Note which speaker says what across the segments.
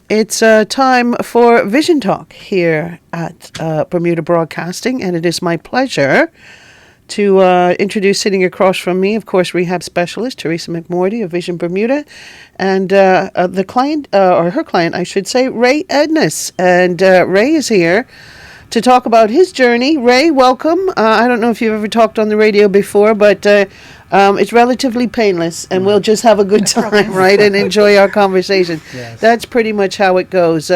Speaker 1: It's time for Vision Talk here at Bermuda Broadcasting, and it is my pleasure to introduce, sitting across from me, of course, Rehab Specialist Theresa McMordie of Vision Bermuda, and the client, or her client, I should say, Ray Edness. And Ray is here to talk about his journey. Ray, welcome. I don't know if you've ever talked on the radio before, but it's relatively painless, and we'll just have a good time, right, and enjoy our conversation.
Speaker 2: Yes.
Speaker 1: That's pretty much how it goes.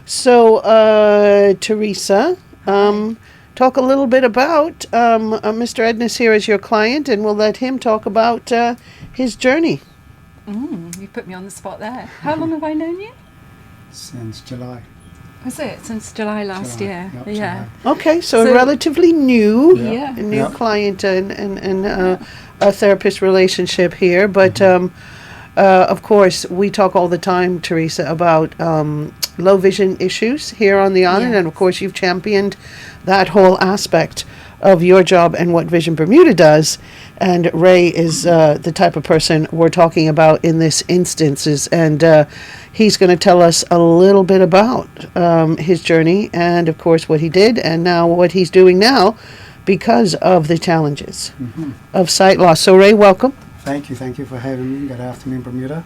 Speaker 1: So, Theresa, talk a little bit about Mr. Edness here as your client, and we'll let him talk about his journey.
Speaker 3: You put me on the spot there. How long have I known you?
Speaker 2: Since July.
Speaker 3: Was it? Since July last year.
Speaker 2: Yep,
Speaker 3: Yeah.
Speaker 2: July.
Speaker 1: Okay, so a relatively new,
Speaker 3: Yeah.
Speaker 1: a new
Speaker 2: Yep.
Speaker 1: client and a therapist relationship here. But of course, we talk all the time, Theresa, about low vision issues here on the island,
Speaker 3: Yes.
Speaker 1: and of course, you've championed that whole aspect of your job and what Vision Bermuda does. And Ray is the type of person we're talking about in this instance, and he's going to tell us a little bit about his journey and, of course, what he did and now what he's doing now because of the challenges of sight loss. So, Ray, welcome.
Speaker 2: Thank you for having me. Good afternoon, Bermuda.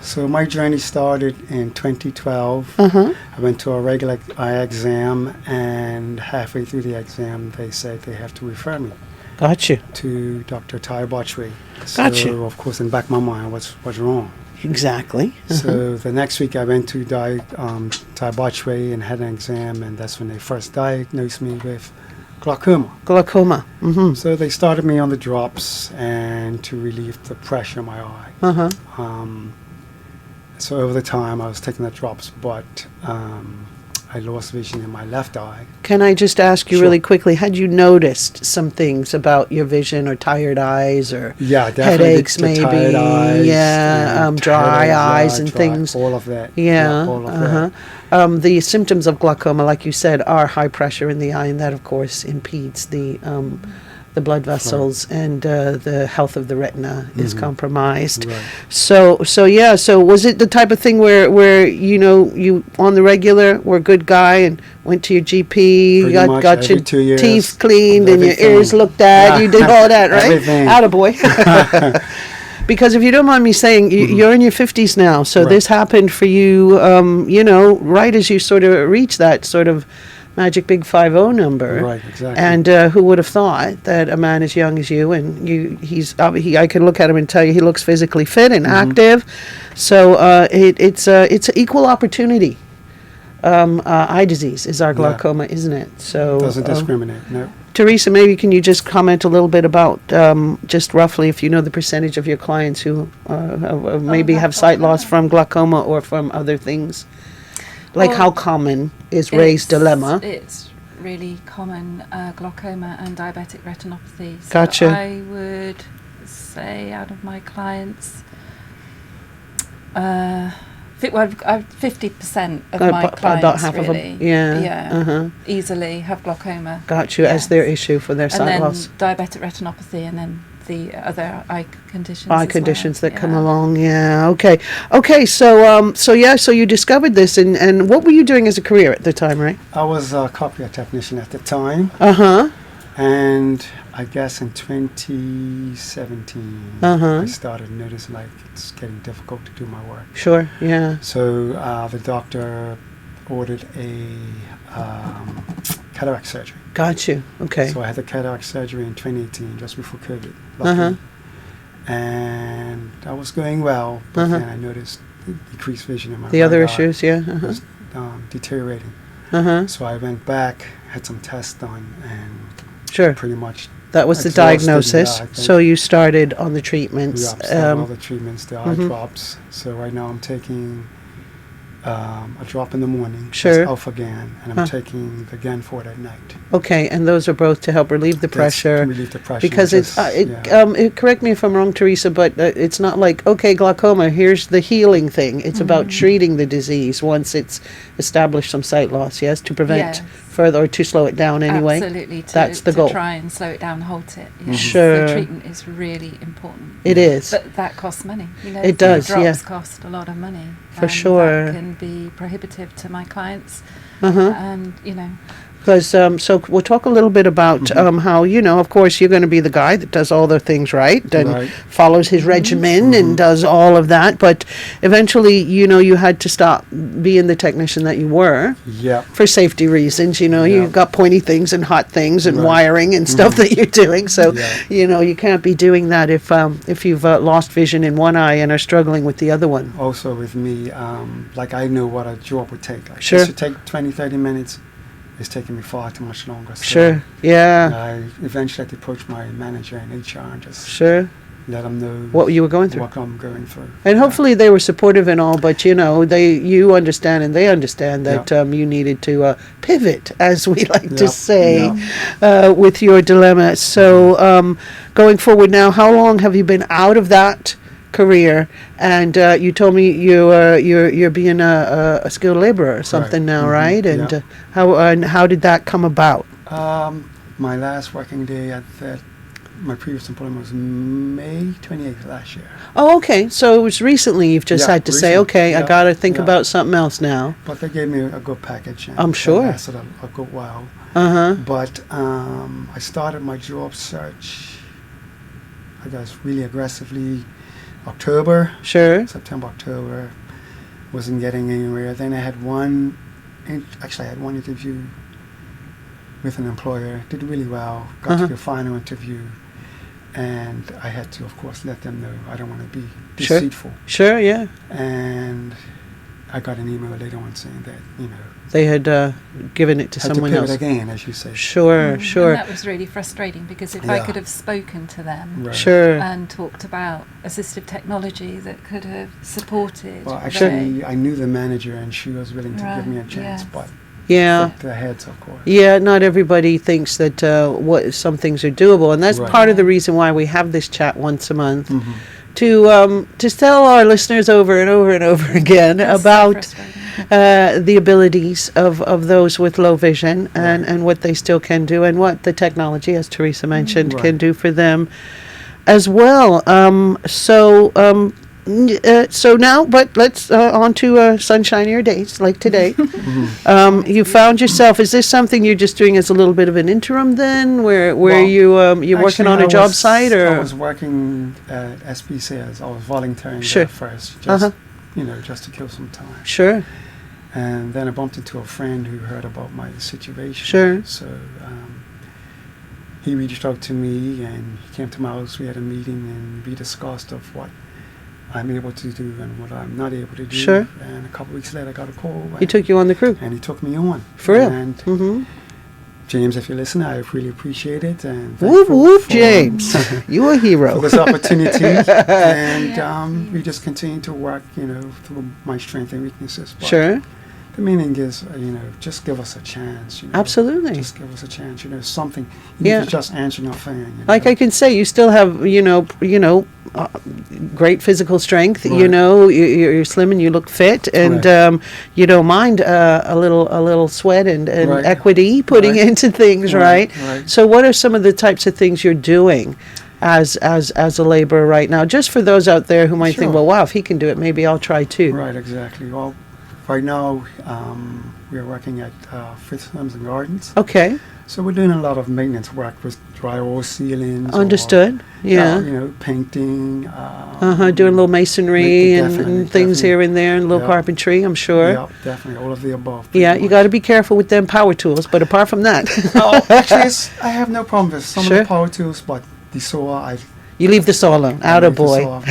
Speaker 2: So my journey started in 2012. I went to a regular eye exam, and halfway through the exam, they said they have to refer me
Speaker 1: Gotcha.
Speaker 2: to Dr. Ty Botchway.
Speaker 1: Gotcha.
Speaker 2: So, of course, in the back of my mind, what's wrong?
Speaker 1: Exactly.
Speaker 2: So the next week I went to Ty Botchway and had an exam, and that's when they first diagnosed me with glaucoma.
Speaker 1: Glaucoma.
Speaker 2: So they started me on the drops and to relieve the pressure in my eye. So over the time I was taking the drops, but I lost vision in my left eye.
Speaker 1: Can I just ask you
Speaker 2: Sure.
Speaker 1: really quickly, had you noticed some things about your vision, or tired eyes, or
Speaker 2: Yeah, definitely
Speaker 1: headaches
Speaker 2: the
Speaker 1: maybe?
Speaker 2: tired eyes,
Speaker 1: Yeah,
Speaker 2: and
Speaker 1: dry
Speaker 2: headaches,
Speaker 1: eyes and
Speaker 2: dry,
Speaker 1: things.
Speaker 2: all of that.
Speaker 1: Yeah,
Speaker 2: all of that.
Speaker 1: The symptoms of glaucoma, like you said, are high pressure in the eye, and that, of course, impedes the blood vessels, and the health of the retina is compromised.
Speaker 2: Right.
Speaker 1: So was it the type of thing where you on the regular were a good guy and went to your GP,
Speaker 2: Pretty
Speaker 1: got
Speaker 2: much
Speaker 1: your
Speaker 2: every 2 years,
Speaker 1: teeth cleaned and your
Speaker 2: everything.
Speaker 1: ears looked at, you did all that, right?
Speaker 2: Everything.
Speaker 1: Attaboy. Because if you don't mind me saying, you're in your 50s now, so
Speaker 2: Right.
Speaker 1: this happened for you, right as you sort of reach that sort of magic big 50 number.
Speaker 2: Right, exactly.
Speaker 1: And who would have thought that a man as young as you, and I can look at him and tell you he looks physically fit and active. So it's equal opportunity. Eye disease is our glaucoma, isn't it? So
Speaker 2: Doesn't discriminate, no.
Speaker 1: Theresa, maybe can you just comment a little bit about just roughly, if you know the percentage of your clients who maybe have sight loss from glaucoma or from other things? Like,
Speaker 3: Well,
Speaker 1: how common is Ray's dilemma?
Speaker 3: It's really common, glaucoma and diabetic retinopathy. So
Speaker 1: Gotcha.
Speaker 3: I would say out of my clients, 50% of my
Speaker 1: About
Speaker 3: clients
Speaker 1: half of
Speaker 3: really,
Speaker 1: them. Yeah.
Speaker 3: easily have glaucoma.
Speaker 1: Got you, as their issue for their
Speaker 3: And
Speaker 1: sight
Speaker 3: then
Speaker 1: loss.
Speaker 3: diabetic retinopathy, and then the other eye conditions.
Speaker 1: Eye
Speaker 3: as
Speaker 1: conditions
Speaker 3: well.
Speaker 1: that come along. Yeah. Okay. So you discovered this, and what were you doing as a career at the time, right?
Speaker 2: I was a copier technician at the time, and I guess in 2017 I started noticing like it's getting difficult to do my work.
Speaker 1: Sure. Yeah.
Speaker 2: So the doctor ordered a cataract surgery.
Speaker 1: Got you. Okay.
Speaker 2: So I had the cataract surgery in 2018, just before COVID, luckily. And that was going well, but then I noticed decreased vision in my
Speaker 1: The
Speaker 2: right
Speaker 1: other
Speaker 2: eye
Speaker 1: issues, yeah.
Speaker 2: was deteriorating. So I went back, had some tests done, and
Speaker 1: Sure.
Speaker 2: pretty much
Speaker 1: That was the
Speaker 2: exhausted,
Speaker 1: diagnosis.
Speaker 2: yeah, I think.
Speaker 1: So you started on the treatments.
Speaker 2: started all the treatments, the eye drops. So right now I'm taking a drop in the morning,
Speaker 1: Sure.
Speaker 2: that's Alpha-GAN, and I'm taking the GAN for it at night.
Speaker 1: Okay, and those are both to help relieve the
Speaker 2: That's
Speaker 1: pressure.
Speaker 2: to relieve the pressure.
Speaker 1: Because it's correct me if I'm wrong, Theresa, but it's not like, okay, glaucoma, here's the healing thing. It's about treating the disease once it's established some sight loss, yes, to prevent further, or to slow it down anyway.
Speaker 3: Absolutely.
Speaker 1: That's the
Speaker 3: to
Speaker 1: goal.
Speaker 3: try and slow it down, halt it. Yes.
Speaker 1: Sure.
Speaker 3: The treatment is really important.
Speaker 1: It is.
Speaker 3: But that costs money. You know,
Speaker 1: It does,
Speaker 3: drops
Speaker 1: yeah.
Speaker 3: cost a lot of money.
Speaker 1: For
Speaker 3: and
Speaker 1: sure.
Speaker 3: That can be prohibitive to my clients.
Speaker 1: Uh-huh.
Speaker 3: And, you know.
Speaker 1: Because, so we'll talk a little bit about how, you know, of course, you're going to be the guy that does all the things right and follows his regimen and does all of that. But eventually, you know, you had to stop being the technician that you were for safety reasons. You know, you've got pointy things and hot things and wiring and stuff that you're doing. So, you know, you can't be doing that if you've lost vision in one eye and are struggling with the other one.
Speaker 2: Also with me, like I know what a job would take. Like
Speaker 1: Sure.
Speaker 2: This would take 20, 30 minutes. It's taking me far too much longer. So
Speaker 1: Sure, yeah.
Speaker 2: I eventually had to approach my manager in HR and just let them know
Speaker 1: what you were going through.
Speaker 2: What I'm going through.
Speaker 1: And hopefully they were supportive and all, but you know, you understand and they understand that you needed to pivot, as we like to say, with your dilemma. So going forward now, how long have you been out of that career? And you told me you're being a skilled laborer or something now, right? And how did that come about?
Speaker 2: My last working day at my previous employment was May 28th last year.
Speaker 1: Oh, okay. So it was recently you've just had to say, okay, I got to think about something else now.
Speaker 2: But they gave me a good package. And
Speaker 1: I'm sure.
Speaker 2: It lasted a good while. But I started my job search, I guess, really aggressively October.
Speaker 1: Sure.
Speaker 2: September, October. Wasn't getting anywhere. Then I had one interview with an employer. Did really well. Got to the final interview. And I had to, of course, let them know I don't want to be deceitful.
Speaker 1: Sure, yeah.
Speaker 2: And I got an email later on saying that, you know,
Speaker 1: they had given it to someone else.
Speaker 2: Had to pivot again, as you say.
Speaker 1: Sure, sure.
Speaker 3: And that was really frustrating because if I could have spoken to them and talked about assistive technology that could have supported.
Speaker 2: Well, actually, I knew the manager and she was willing to give me a chance, but their heads, of course. Yeah,
Speaker 1: not everybody thinks that some things are doable, and that's part of the reason why we have this chat once a month. To tell our listeners over and over and over again about the abilities of those with low vision and what they still can do and what the technology, as Theresa mentioned, can do for them as well. So now, but let's on to sunshinier days like today. You found yourself. Is this something you're just doing as a little bit of an interim then, where you're working on a job site, or?
Speaker 2: I was working at SB Sales. I was volunteering there first, just just to kill some time.
Speaker 1: Sure.
Speaker 2: And then I bumped into a friend who heard about my situation.
Speaker 1: Sure.
Speaker 2: So he reached out to me and he came to my house. We had a meeting and we discussed of what I'm able to do and what I'm not able to do.
Speaker 1: Sure.
Speaker 2: And a couple of weeks later, I got a call.
Speaker 1: He took you on the crew.
Speaker 2: And he took me on.
Speaker 1: For real.
Speaker 2: And James, if you listen, I really appreciate it. And
Speaker 1: whoop whoop, James, you a hero
Speaker 2: for this opportunity. And we just continue to work, through my strengths and weaknesses. But
Speaker 1: sure.
Speaker 2: The meaning is, just give us a chance.
Speaker 1: Absolutely.
Speaker 2: Just give us a chance. Something. You need to just answer your phone.
Speaker 1: Like I can say, you still have, great physical strength.
Speaker 2: Right.
Speaker 1: You're slim and you look fit, and you don't mind a little sweat and equity putting into things, right? So, what are some of the types of things you're doing as a laborer right now? Just for those out there who might think, well, wow, if he can do it, maybe I'll try too.
Speaker 2: Right. Exactly. Well. Right now, we are working at Fifth Homes and Gardens.
Speaker 1: Okay.
Speaker 2: So we're doing a lot of maintenance work with drywall ceilings.
Speaker 1: Understood.
Speaker 2: Painting.
Speaker 1: Doing a little masonry and things here and there, and a little carpentry, I'm sure.
Speaker 2: Yeah, definitely. All of the above.
Speaker 1: Yeah, you got to be careful with them power tools, but apart from that.
Speaker 2: Actually, I have no problem with some of the power tools, but the saw,
Speaker 1: you leave the saw alone. Atta boy.
Speaker 2: All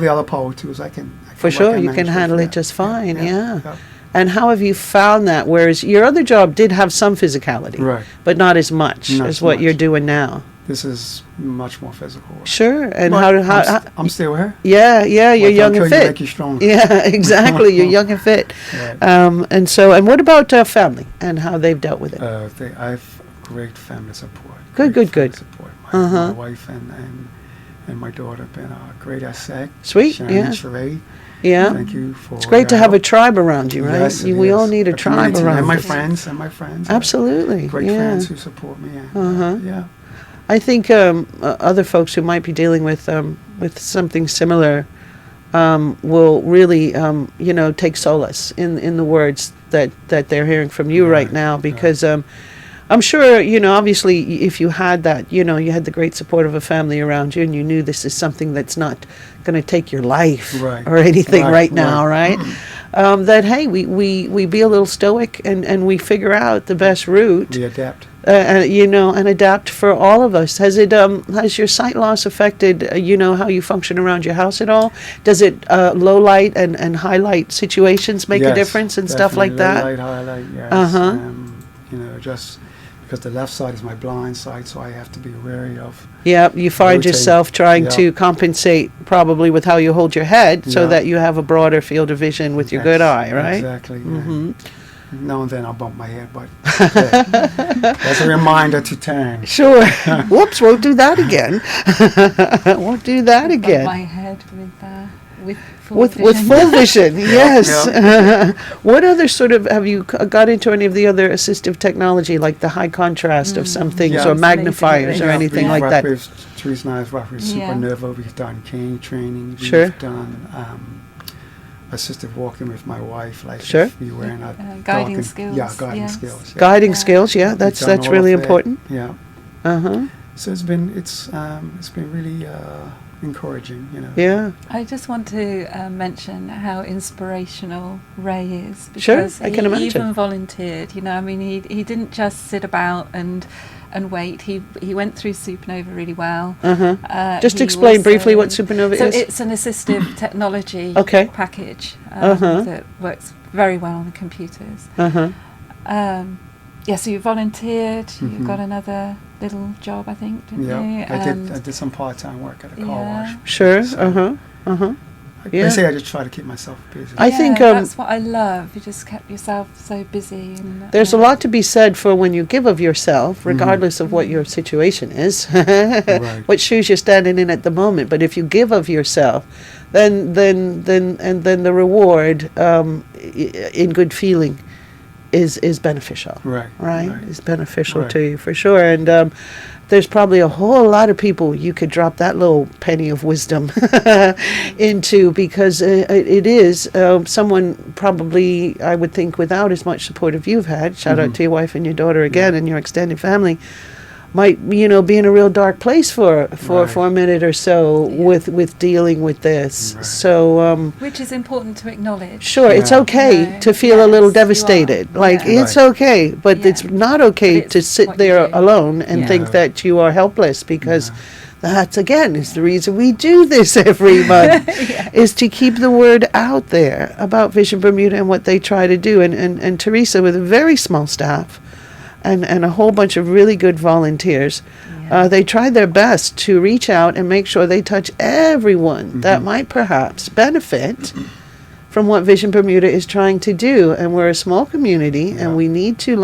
Speaker 2: the other power tools, I can.
Speaker 1: For sure, you can handle it just fine, yeah. And how have you found that? Whereas your other job did have some physicality, but not as much as what you're doing now.
Speaker 2: This is much more physical.
Speaker 1: Sure, and
Speaker 2: but how I'm still here.
Speaker 1: Yeah, you're young and fit.
Speaker 2: Make you strong.
Speaker 1: Yeah, exactly. You're young and fit.
Speaker 2: Right.
Speaker 1: And what about family and how they've dealt with it?
Speaker 2: I have great family support.
Speaker 1: Good.
Speaker 2: Support. My wife and my daughter have been a great asset.
Speaker 1: Sweet,
Speaker 2: Sharon and Sheree.
Speaker 1: Yeah.
Speaker 2: Thank you for.
Speaker 1: It's great to have a tribe around you, right?
Speaker 2: Yes,
Speaker 1: We all need a tribe around
Speaker 2: and my
Speaker 1: us.
Speaker 2: friends and my friends.
Speaker 1: Absolutely.
Speaker 2: Great friends who support me. And, yeah.
Speaker 1: I think other folks who might be dealing with something similar will really, take solace in the words that they're hearing from you right now, because I'm sure, obviously, if you had that, you had the great support of a family around you, and you knew this is something that's not going to take your life or anything right now, right? That, hey, we be a little stoic and we figure out the best route.
Speaker 2: We adapt.
Speaker 1: And adapt for all of us. Has your sight loss affected, how you function around your house at all? Does it low light and highlight situations make a difference and stuff like that?
Speaker 2: Low light, highlight, yes. Just because the left side is my blind side, so I have to be wary of. Yeah,
Speaker 1: you find yourself trying to compensate probably with how you hold your head so that you have a broader field of vision with your good eye, right?
Speaker 2: Exactly. Mm-hmm. Now and then I'll bump my head, but that's a reminder to turn.
Speaker 1: Sure. Whoops, won't do that again. Won't do that again.
Speaker 3: Bump my head with full vision.
Speaker 1: With full vision, yes. What other sort of, have you got into any of the other assistive technology, like the high contrast of some things, or magnifiers or anything like that?
Speaker 2: Theresa and I have worked with Supernova. We've done cane training. We've done assistive walking with my wife, like if we were in a
Speaker 3: guiding skills.
Speaker 2: Yeah, guiding skills. Yeah.
Speaker 1: Guiding skills, that's really important.
Speaker 2: Yeah. So it's been really encouraging,
Speaker 1: Yeah.
Speaker 3: I just want to mention how inspirational Ray is,
Speaker 1: because I can imagine.
Speaker 3: He even volunteered. He didn't just sit about and wait. He went through Supernova really well.
Speaker 1: Just explain briefly what Supernova is.
Speaker 3: So it's an assistive technology package that works very well on the computers. So you volunteered. You got another little job, I think, didn't you?
Speaker 2: I did some part-time work at a car wash.
Speaker 1: Sure.
Speaker 2: Basically, I just try to keep myself busy.
Speaker 1: I think
Speaker 3: that's what I love. You just kept yourself so busy. And,
Speaker 1: there's a lot to be said for when you give of yourself, regardless of what your situation is, what shoes you're standing in at the moment. But if you give of yourself, then the reward in good feeling is beneficial. Right? Is beneficial to you for sure. And there's probably a whole lot of people you could drop that little penny of wisdom into, because it is someone probably, I would think, without as much support as you've had, shout out to your wife and your daughter again and your extended family, might be in a real dark place for a minute or so with dealing with this. So
Speaker 3: which is important to acknowledge.
Speaker 1: Sure, it's okay to feel a little devastated. It's okay, but it's not okay to sit there alone and think that you are helpless, because that's, again, is the reason we do this every month, is to keep the word out there about Vision Bermuda and what they try to do. And Theresa, with a very small staff, and a whole bunch of really good volunteers, they tried their best to reach out and make sure they touch everyone that might perhaps benefit from what Vision Bermuda is trying to do. And we're a small community, and we need to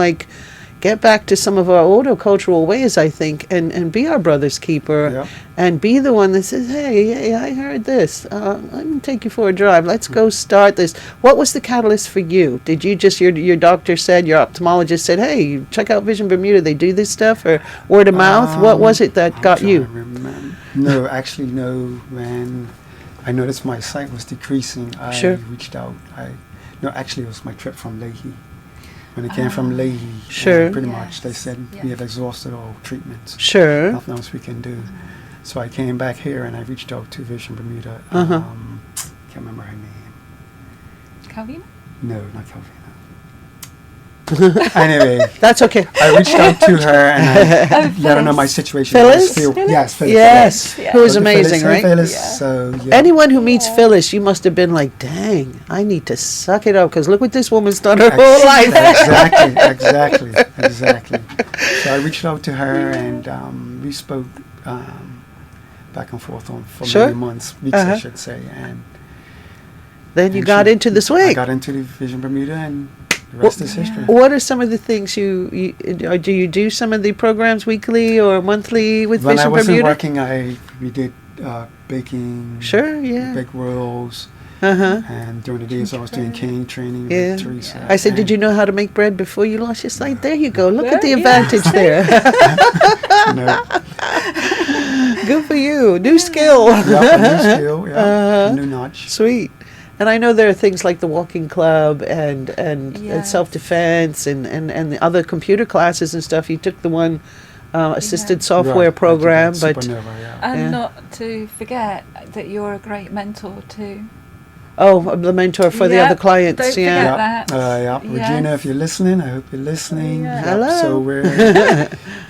Speaker 1: get back to some of our older cultural ways, I think, and be our brother's keeper, and be the one that says, hey, I heard this. I'm going to take you for a drive. Let's go start this. What was the catalyst for you? Did you just, your doctor said, your ophthalmologist said, hey, check out Vision Bermuda, they do this stuff, or word of mouth? What was it that got you?
Speaker 2: No. When I noticed my sight was decreasing, I reached out. It was my trip from Leahy. When I came from Leahy, pretty much they said we have exhausted all treatments. Nothing else we can do. So I came back here and I reached out to Vision Bermuda. Can't remember her name.
Speaker 3: Calvina?
Speaker 2: No, not Calvina. Anyway,
Speaker 1: that's okay.
Speaker 2: I reached out to her and I let her know my situation.
Speaker 1: Phyllis?
Speaker 2: Yes, Phyllis.
Speaker 1: Yes, who is amazing, right?
Speaker 2: Phyllis,
Speaker 1: anyone who meets Phyllis, you must have been like, dang, I need to suck it up, because look what this woman's done her whole life.
Speaker 2: Exactly. So I reached out to her and we spoke back and forth for many months, weeks I should say. And
Speaker 1: then you got into the swing.
Speaker 2: I got into the Vision Bermuda, and the rest is history.
Speaker 1: What are some of the things do you do some of the programs weekly or monthly with Vision Bermuda?
Speaker 2: When I wasn't working, we did baking.
Speaker 1: Sure,
Speaker 2: bake rolls. And during the days I was doing cane training with Theresa.
Speaker 1: I said, did you know how to make bread before you lost your sight? There you go. Look at the advantage there.
Speaker 2: No.
Speaker 1: Good for you. New skill.
Speaker 2: Yep, a new skill. Yeah, a new notch.
Speaker 1: Sweet. And I know there are things like the walking club and self-defense and the other computer classes and stuff. You took the one assisted software program, but
Speaker 2: Supernova,
Speaker 3: and not to forget that you're a great mentor too.
Speaker 1: Oh, I'm the mentor for the other clients.
Speaker 3: Don't forget that.
Speaker 2: Regina, if you're listening, I hope you're listening.
Speaker 3: Yeah.
Speaker 1: Hello.
Speaker 2: So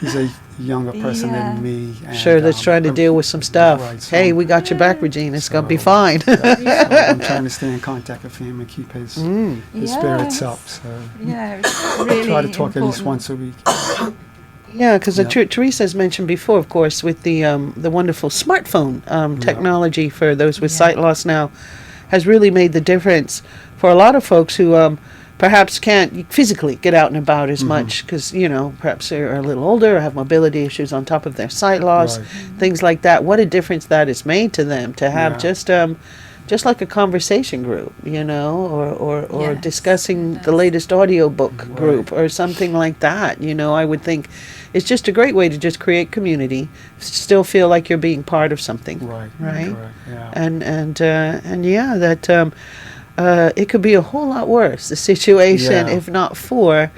Speaker 2: he's a younger person than me. And,
Speaker 1: sure, that's trying to deal with some stuff.
Speaker 2: Right, so
Speaker 1: hey, we got your back, Regina. It's going to be fine.
Speaker 2: So I'm trying to stay in contact with him and keep his spirits up. So
Speaker 3: it's really
Speaker 2: try to talk
Speaker 3: important.
Speaker 2: at least once a week.
Speaker 1: Yeah, because Theresa has mentioned before, of course, with the wonderful smartphone technology for those with sight loss now, has really made the difference for a lot of folks who perhaps can't physically get out and about as much because, perhaps they're a little older or have mobility issues on top of their sight loss, things like that. What a difference that has made to them to have just like a conversation group, or discussing the latest audio book group or something like that. I would think it's just a great way to just create community, still feel like you're being part of something. Right.
Speaker 2: Correct, yeah.
Speaker 1: And that it could be a whole lot worse, the situation, if not for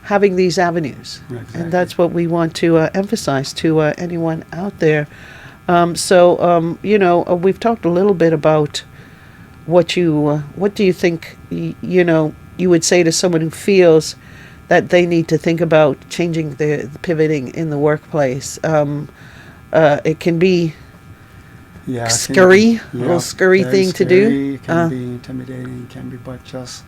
Speaker 1: having these avenues.
Speaker 2: Exactly.
Speaker 1: And that's what we want to emphasize to anyone out there. We've talked a little bit about what do you think, you would say to someone who feels that they need to think about changing the pivoting in the workplace. It can be scary, a little scary thing to do.
Speaker 2: It can be intimidating, but just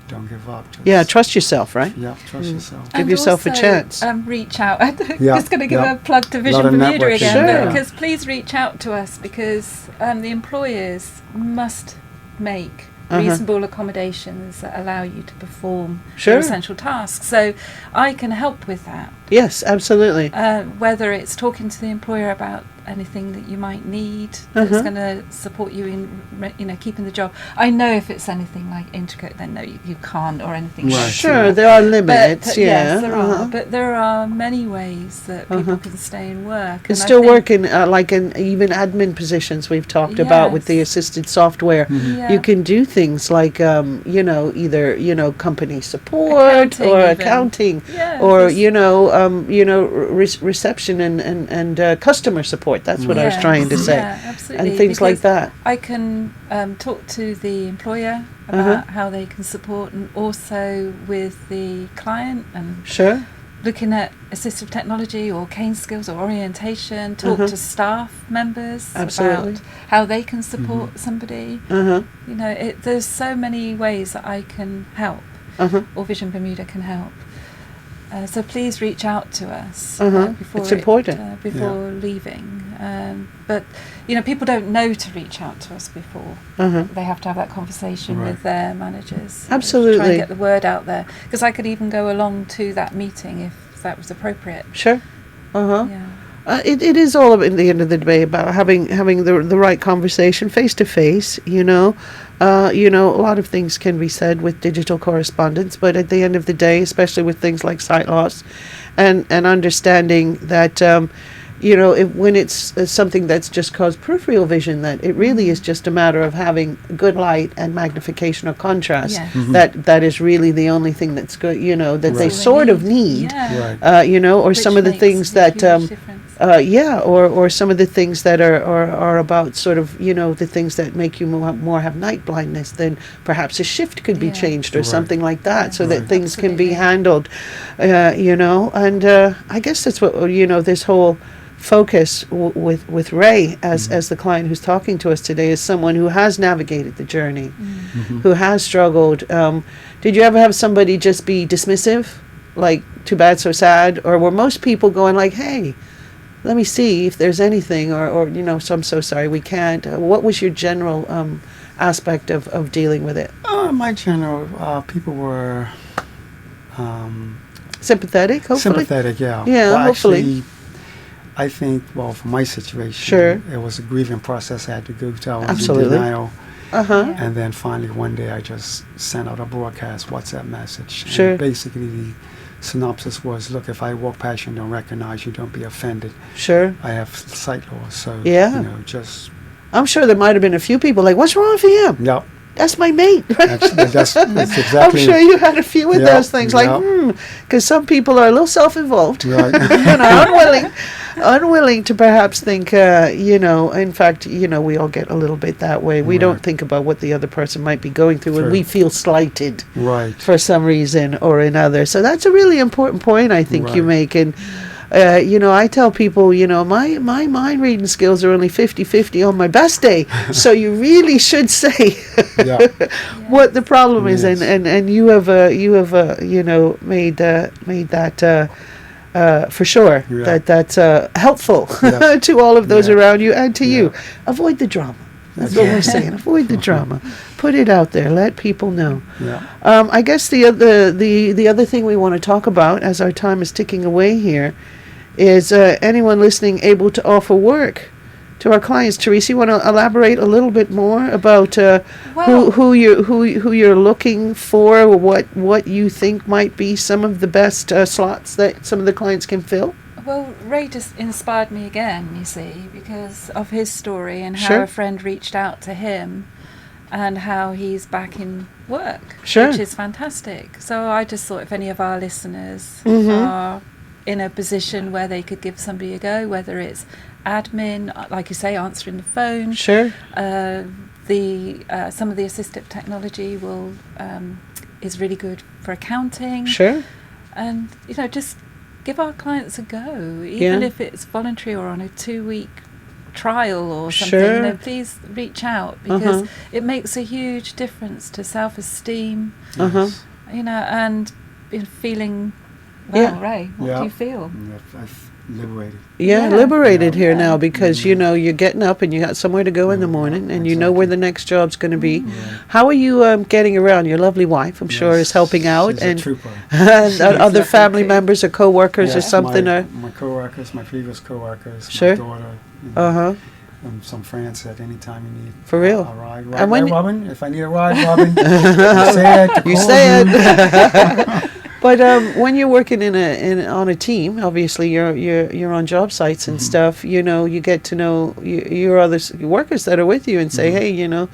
Speaker 2: don't give up.
Speaker 1: Trust yourself, right?
Speaker 2: Yeah, trust yourself.
Speaker 1: Give yourself a chance.
Speaker 3: Reach out. I'm just going to give a plug to Vision Bermuda again, because please reach out to us, because the employers must make reasonable accommodations that allow you to perform your essential tasks. So I can help with that.
Speaker 1: Yes, absolutely.
Speaker 3: Whether it's talking to the employer about anything that you might need that's going to support you in keeping the job. I know if it's anything like intricate, then no, you can't, or anything.
Speaker 2: Right.
Speaker 1: Sure, there are limits.
Speaker 3: Yes, there are. But there are many ways that people can stay in work.
Speaker 1: And still working, like in even admin positions we've talked about with the assisted software. You can do things like, either, company support or accounting or, reception and customer support. That's what I was trying to say.
Speaker 3: Yeah, absolutely.
Speaker 1: And things like that.
Speaker 3: I can talk to the employer about how they can support, and also with the client, and looking at assistive technology or cane skills or orientation, talk to staff members about how they can support somebody. There's so many ways that I can help, or Vision Bermuda can help. So please reach out to us before
Speaker 1: it's important
Speaker 3: before leaving. But people don't know to reach out to us before. They have to have that conversation with their managers.
Speaker 1: Absolutely,
Speaker 3: try and get the word out there. Because I could even go along to that meeting if that was appropriate.
Speaker 1: Sure. It is all at the end of the day about having the right conversation face to face. A lot of things can be said with digital correspondence, but at the end of the day, especially with things like sight loss, and understanding that when it's something that's just caused peripheral vision, that it really is just a matter of having good light and magnification or contrast. That is really the only thing that's good. That they sort of need. Or
Speaker 3: which
Speaker 1: some of the things that. Or some of the things that are about sort of, the things that make you more have night blindness, then perhaps a shift could be changed or something like that, so that things can be handled, and I guess that's what, this whole focus with Ray as the client who's talking to us today is someone who has navigated the journey, who has struggled. Did you ever have somebody just be dismissive, like, too bad, so sad, or were most people going like, hey, let me see if there's anything, or so I'm so sorry, we can't. What was your general aspect of dealing with it?
Speaker 2: My general, people were
Speaker 1: sympathetic, hopefully?
Speaker 2: Sympathetic, yeah.
Speaker 1: Yeah, hopefully.
Speaker 2: Actually, I think, for my situation, it was a grieving process I had to go through. I was in denial. And then finally one day I just sent out a broadcast WhatsApp message.
Speaker 1: Sure.
Speaker 2: And basically the synopsis was, look, if I walk past you and don't recognize you, don't be offended.
Speaker 1: Sure.
Speaker 2: I have sight loss, so, just...
Speaker 1: I'm sure there might have been a few people like, what's wrong with him?
Speaker 2: Yep.
Speaker 1: That's my mate.
Speaker 2: That's exactly.
Speaker 1: I'm sure you had a few of those things, like, because some people are a little self-involved,
Speaker 2: right.
Speaker 1: unwilling to perhaps think, in fact, we all get a little bit that way. We don't think about what the other person might be going through when we feel slighted for some reason or another. So that's a really important point, I think, you make. And I tell people, my mind reading skills are only 50-50 on my best day. So you really should say what the problem is, and you have made that for sure that's helpful to all of those around you and to you. Avoid the drama. That's what we're saying. Avoid the drama. Put it out there. Let people know. I guess the other thing we want to talk about as our time is ticking away here is anyone listening able to offer work to our clients. Theresa, you want to elaborate a little bit more about who you're looking for, what you think might be some of the best slots that some of the clients can fill?
Speaker 3: Well, Ray just inspired me again, you see, because of his story and how a friend reached out to him and how he's back in work, which is fantastic. So I just thought if any of our listeners are in a position where they could give somebody a go, whether it's admin, like you say, answering the phone.
Speaker 1: Sure.
Speaker 3: Some of the assistive technology is really good for accounting.
Speaker 1: Sure.
Speaker 3: And just give our clients a go, even if it's voluntary or on a 2-week trial or something. Please reach out, because it makes a huge difference to self-esteem. And feeling. Well, Ray, what do you feel?
Speaker 2: Liberated.
Speaker 1: Liberated here now, because you're getting up and you got somewhere to go in the morning, and you know where the next job's going to be. How are you getting around? Your lovely wife, I'm sure, is helping out,
Speaker 2: and a trooper.
Speaker 1: And other family members or co-workers or something.
Speaker 2: My co-workers, my previous co-workers, my daughter. Some friends said, anytime you need
Speaker 1: for real
Speaker 2: a ride, Robin. If I need a ride, Robin, you
Speaker 1: say it. But when you're working on a team, obviously you're on job sites and stuff. You get to know your other workers that are with you and say, hey,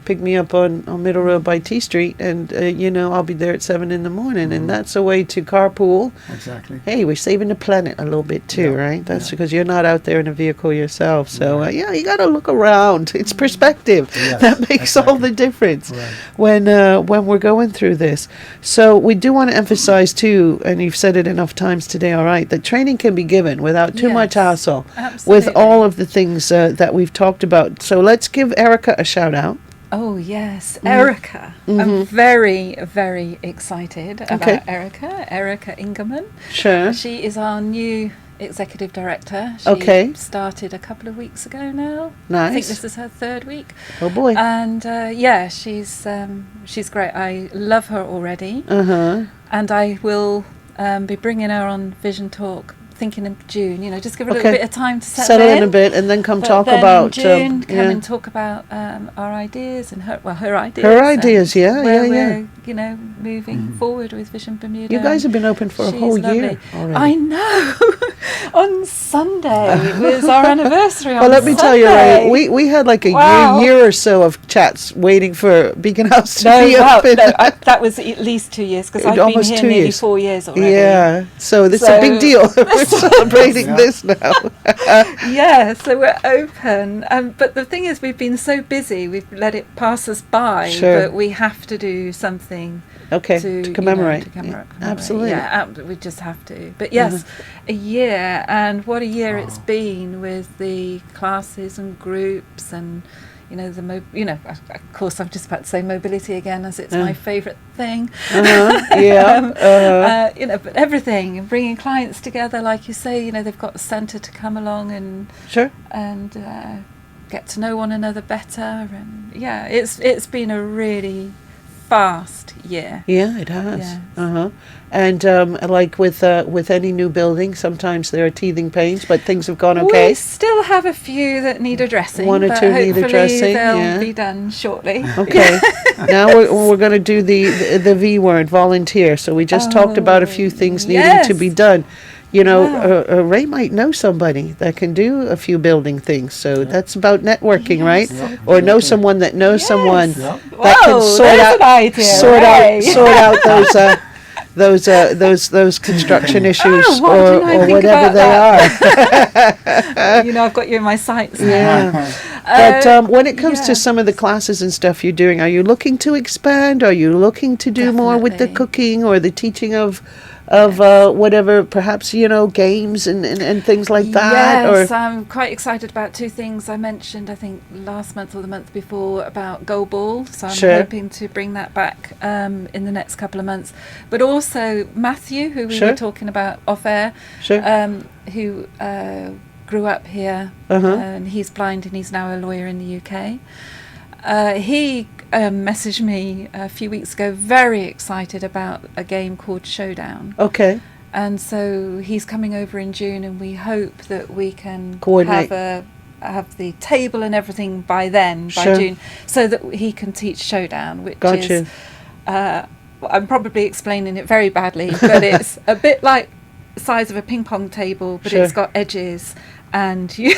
Speaker 1: pick me up on Middle Road by T Street, and I'll be there at 7 a.m, and that's a way to carpool.
Speaker 2: Exactly.
Speaker 1: Hey, we're saving the planet a little bit too, right? That's because you're not out there in a vehicle yourself. So you got to look around. It's perspective that makes all the difference when we're going through this. So we do want to emphasize too, and you've said it enough times today, all right, that training can be given without too much hassle.
Speaker 3: Absolutely.
Speaker 1: With all of the things that we've talked about. So let's give Erica a shout out.
Speaker 3: Oh, yes. Erica. I'm very, very excited about Erica Ingerman.
Speaker 1: Sure.
Speaker 3: She is our new executive director. She started a couple of weeks ago now.
Speaker 1: Nice.
Speaker 3: I think this is her 3rd week.
Speaker 1: Oh, boy.
Speaker 3: And, she's great. I love her already. And I will be bringing her on Vision Talk, thinking in June, just give her a little bit of time to settle
Speaker 1: in a bit, and then talk
Speaker 3: then
Speaker 1: about
Speaker 3: in June, come and talk about our ideas and her ideas.
Speaker 1: Her ideas,
Speaker 3: we're moving forward with Vision Bermuda.
Speaker 1: You guys have been open for a whole year already.
Speaker 3: I know. On Sunday was our anniversary.
Speaker 1: Well, let me tell you, Ray, we had like a year or so of chats waiting for Beacon House to be open.
Speaker 3: That was at least 2 years, because I've been here nearly 4 years already.
Speaker 1: Yeah, so this is a big deal. We're celebrating this now.
Speaker 3: So we're open. But the thing is, we've been so busy, we've let it pass us by. But we have to do something. To commemorate.
Speaker 1: Absolutely.
Speaker 3: Yeah, we just have to. But yes, a year, and what a year it's been with the classes and groups and of course I'm just about to say mobility again, as it's my favourite thing.
Speaker 1: But
Speaker 3: everything, bringing clients together, like you say, they've got a centre to come along and get to know one another better, and it's been a really fast year.
Speaker 1: Yeah, it has.
Speaker 3: Yes.
Speaker 1: And like with any new building, sometimes there are teething pains, but things have gone okay.
Speaker 3: We still have a few that need addressing.
Speaker 1: One or
Speaker 3: but
Speaker 1: two need addressing.
Speaker 3: They'll be done shortly.
Speaker 1: Okay. Now we're going to do the V word, volunteer. So we just talked about a few things needing to be done. You know, Ray might know somebody that can do a few building things. So that's about networking, right?
Speaker 2: Yep.
Speaker 1: Or know someone that knows someone
Speaker 2: Yep.
Speaker 1: that can sort out those construction issues or whatever they are.
Speaker 3: You know, I've got you in my sights now.
Speaker 1: Yeah. But when it comes to some of the classes and stuff you're doing, are you looking to expand? Are you looking to do more with the cooking or the teaching of whatever, perhaps, you know, games and things like that?
Speaker 3: Yes, I'm quite excited about two things. I mentioned, I think, last month or the month before about Go Ball, so I'm hoping to bring that back in the next couple of months. But also Matthew, who we were talking about off air, who grew up here, and he's blind and he's now a lawyer in the UK. He messaged me a few weeks ago, very excited about a game called Showdown.
Speaker 1: Okay.
Speaker 3: And so he's coming over in June, and we hope that we can
Speaker 1: coordinate,
Speaker 3: have the table and everything by then, by June, so that he can teach Showdown, which is, I'm probably explaining it very badly, but it's a bit like the size of a ping pong table, but it's got edges. And you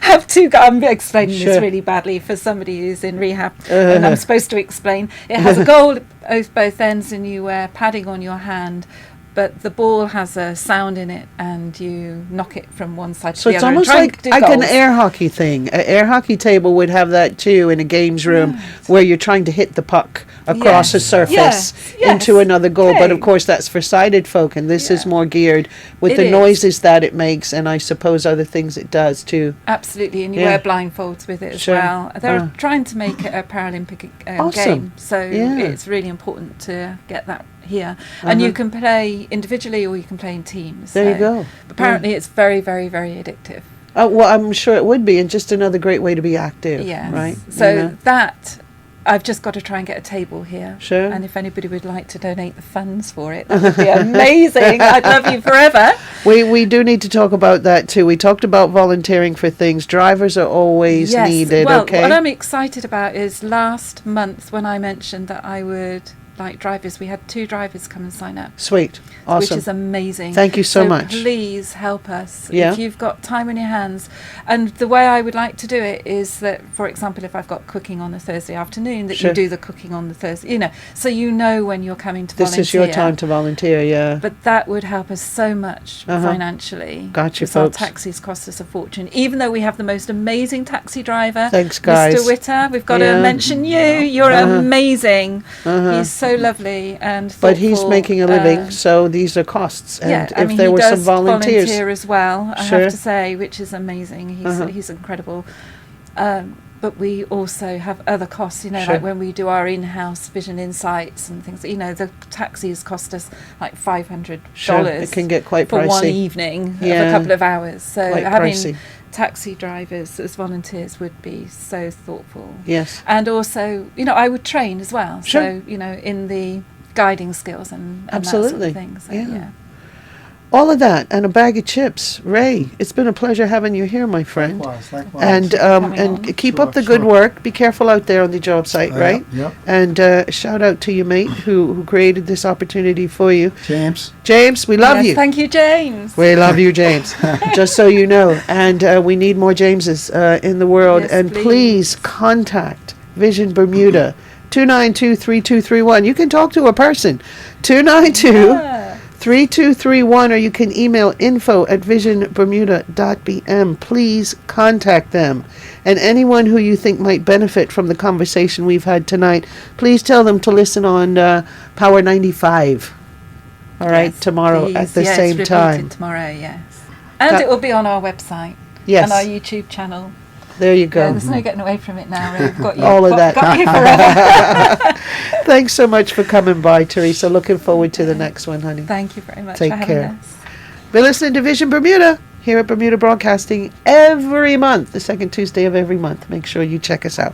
Speaker 3: have to go. I'm explaining this really badly for somebody who's in rehab, and I'm supposed to explain. It has a goal at both ends, and you wear padding on your hand, but the ball has a sound in it, and you knock it from one side to the other.
Speaker 1: So it's almost like an air hockey thing. An air hockey table would have that too in a games room, where you're trying to hit the puck across a surface into another goal. But of course that's for sighted folk, and this is more geared with the noises that it makes, and I suppose other things it does too.
Speaker 3: Absolutely, and you wear blindfolds with it as well. They're trying to make it a Paralympic game, so it's really important to get that here. And you can play individually or you can play in teams.
Speaker 1: There you go.
Speaker 3: Apparently it's very, very, very addictive.
Speaker 1: Well, I'm sure it would be, and just another great way to be active.
Speaker 3: Yes.
Speaker 1: Right.
Speaker 3: So that, I've just got to try and get a table here.
Speaker 1: Sure.
Speaker 3: And if anybody would like to donate the funds for it, that would be amazing. I'd love you forever.
Speaker 1: We do need to talk about that too. We talked about volunteering for things. Drivers are always needed.
Speaker 3: Well, what I'm excited about is last month when I mentioned that I would like drivers, we had 2 drivers come and sign up.
Speaker 1: Sweet. Awesome.
Speaker 3: Which is amazing.
Speaker 1: Thank you so much.
Speaker 3: Please help us if you've got time on your hands. And the way I would like to do it is that, for example, if I've got cooking on a Thursday afternoon, that you do the cooking on the Thursday, you know, so you know when you're coming to volunteer.
Speaker 1: This is your time to volunteer,
Speaker 3: But that would help us so much financially.
Speaker 1: Gotcha,
Speaker 3: folks. Our taxis cost us a fortune. Even though we have the most amazing taxi driver,
Speaker 1: thanks, guys.
Speaker 3: Mr. Witter, we've got to mention you. You're amazing. He's so lovely and thoughtful.
Speaker 1: But he's making a living, so these are costs. And if there were some volunteers,
Speaker 3: volunteer as well, I have to say, which is amazing. He's incredible. But we also have other costs, you know, like when we do our in-house vision insights and things. You know, the taxis cost us like $500.
Speaker 1: It can get quite pricey
Speaker 3: for one evening of a couple of hours. So
Speaker 1: quite
Speaker 3: having
Speaker 1: pricey.
Speaker 3: Taxi drivers as volunteers would be so thoughtful.
Speaker 1: Yes.
Speaker 3: And also, you know, I would train as well.
Speaker 1: Sure.
Speaker 3: So, you know, in the guiding skills and
Speaker 1: absolutely
Speaker 3: that sort of thing. So,
Speaker 1: all of that and a bag of chips. Ray, it's been a pleasure having you here, my friend.
Speaker 2: Likewise.
Speaker 1: And keep up the good work. Be careful out there on the job site, right?
Speaker 2: Yep.
Speaker 1: And shout out to your mate who created this opportunity for you.
Speaker 2: James,
Speaker 1: we love you.
Speaker 3: Thank you, James.
Speaker 1: We love you, James. Just so you know. And we need more Jameses in the world.
Speaker 3: Yes,
Speaker 1: and please contact Vision Bermuda. 292-3231. You can talk to a person. 292-3231, or you can email info@visionbermuda.bm. Please contact them. And anyone who you think might benefit from the conversation we've had tonight, please tell them to listen on Power 95. All right, tomorrow at the same time.
Speaker 3: Tomorrow, yes. And it will be on our website.
Speaker 1: Yes.
Speaker 3: And our YouTube channel.
Speaker 1: There you go.
Speaker 3: Yeah, there's no getting away from it now. We've got you.
Speaker 1: All of that.
Speaker 3: Got you forever.
Speaker 1: Thanks so much for coming by, Theresa. Looking forward to the next one, honey.
Speaker 3: Thank you very much
Speaker 1: Take
Speaker 3: for having
Speaker 1: care.
Speaker 3: us.
Speaker 1: Be listening to Vision Bermuda here at Bermuda Broadcasting every month, the second Tuesday of every month. Make sure you check us out.